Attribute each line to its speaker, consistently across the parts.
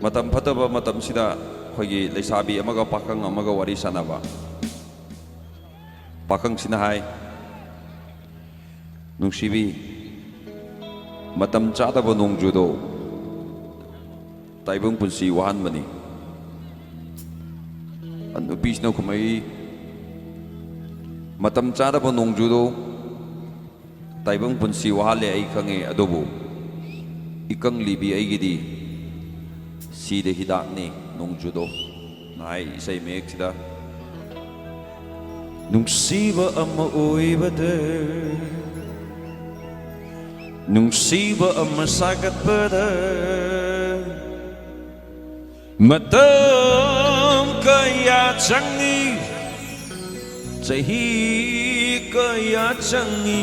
Speaker 1: matam phataba matam sida khoigi leisabi amaga pakang amaga wari sanaba pakang sina hai nungsibi matam chadaba nongjudo taibung punsi wahan bani an upis no kumai matam chadaba nongjudo taibung punsi wahale ai khange adobu ikang libi ai gidi sida hidak ni nongjudo nai isai mek sida nungsiba ama oibade nungsiba ama sagat pada matam kaya changi chahi kaya changi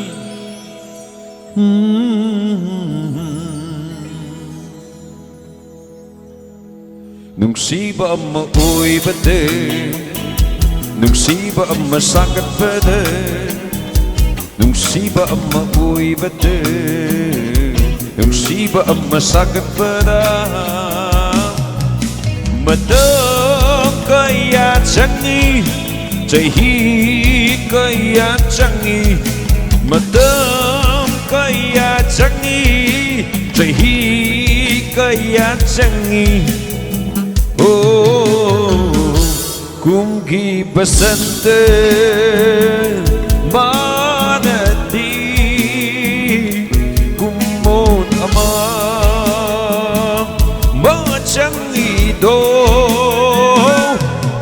Speaker 1: nungsiba ama oibade nungsiba ama sagat pada nungsiba ama oibade nungsiba ama sagat pada matam kaya changi chahi kaya changi matam kaya changi chahi kaya changi oh kumgi basante manati kumon ama machangi do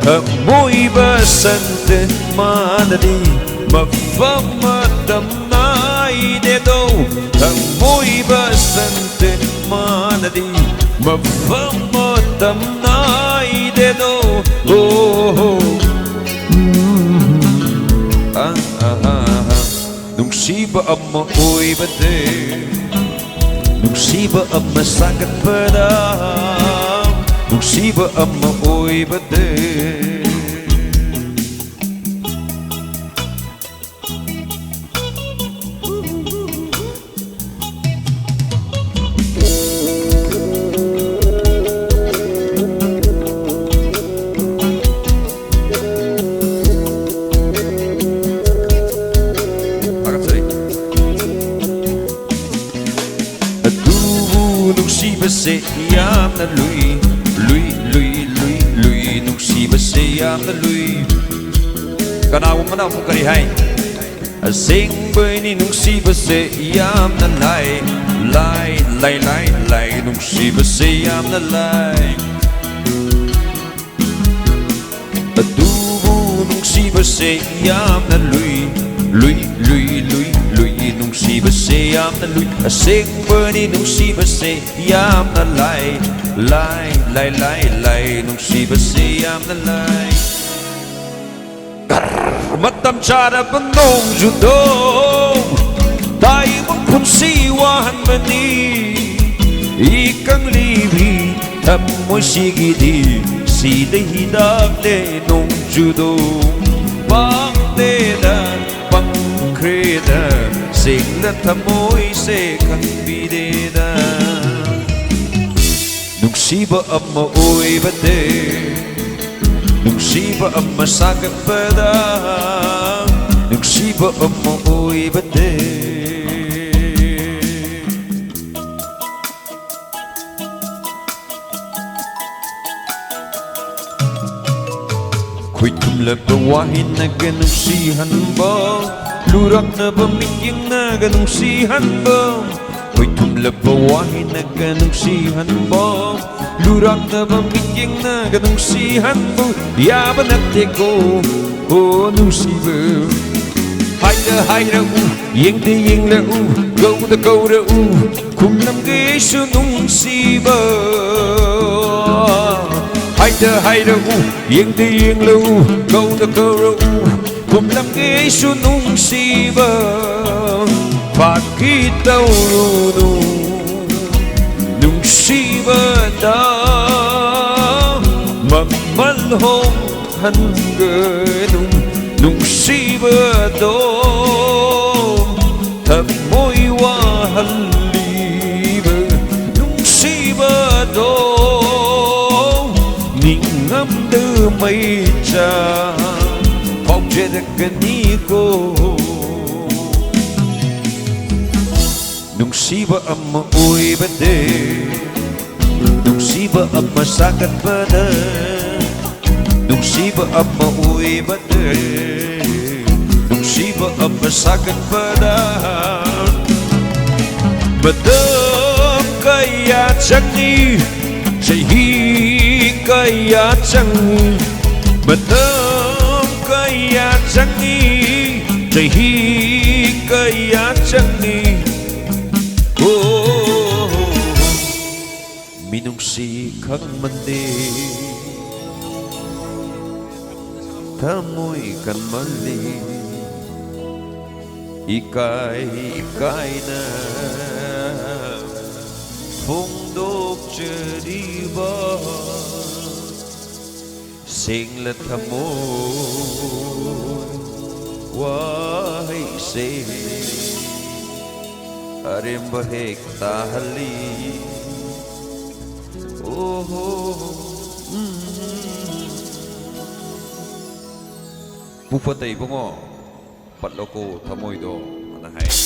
Speaker 1: kamoy basante manati mafamatam nai de do kamoy basante manati mafamatam nai de do nungsiba ama oibade nungsiba ama sagat pada nungsiba ama oibade nungsiba se yam na lui lui lui lui lui nungsiba se yam na lui kana umana mo kari hai sing boy ni nungsiba se yam na lai lai lai lai lai nungsiba se yam na lai adubu nungsiba se yam na lui lui lui lui lui nungsiba se yam na lui sing boy ni nungsiba se yam na lai lai lai lai lai nungsiba se yam na lai matam chara banong judo tai mong punsi wahan mani ikang libi tam mo sigidi sida hidak de nong judo bang de da bang kreda sing na tamoy se kang bideda nungsiba ama oibade nungsiba ama sagat pada nungsiba ama oibade khoi tum la bawahin na ganungsihan ba lurak na bamigyang na ganungsihan ba khoi tum la bawahin na ganungsihan ba lurak na bamigyang na ganungsihan ba yaban at teko oh nungsiba hai ra u yeng de yeng la u go da u kum lam ge su nungsiba hai ra u yeng de yeng la u go da u kum lam ge su nungsiba pakita u nungsiba da mamal hong han ge nungsiba do tamoy wahal liba nungsiba do may cha phong che de kaniko nungsiba amma uy bade nungsiba amma sakit bade nungsiba amma uy bade nungsiba amma sakit bade Madam kaya changi Sahi kaya changi Madam kaya changi Sahi kaya changi Oh Minungsi khắc mandi Thamoy kan mali Ikay na Phung đốt chưa đi bờ Sinh là thầm môi Wahai se Arim bahek tahali Oh Bufatay bungo Patloko thamoy do Anahai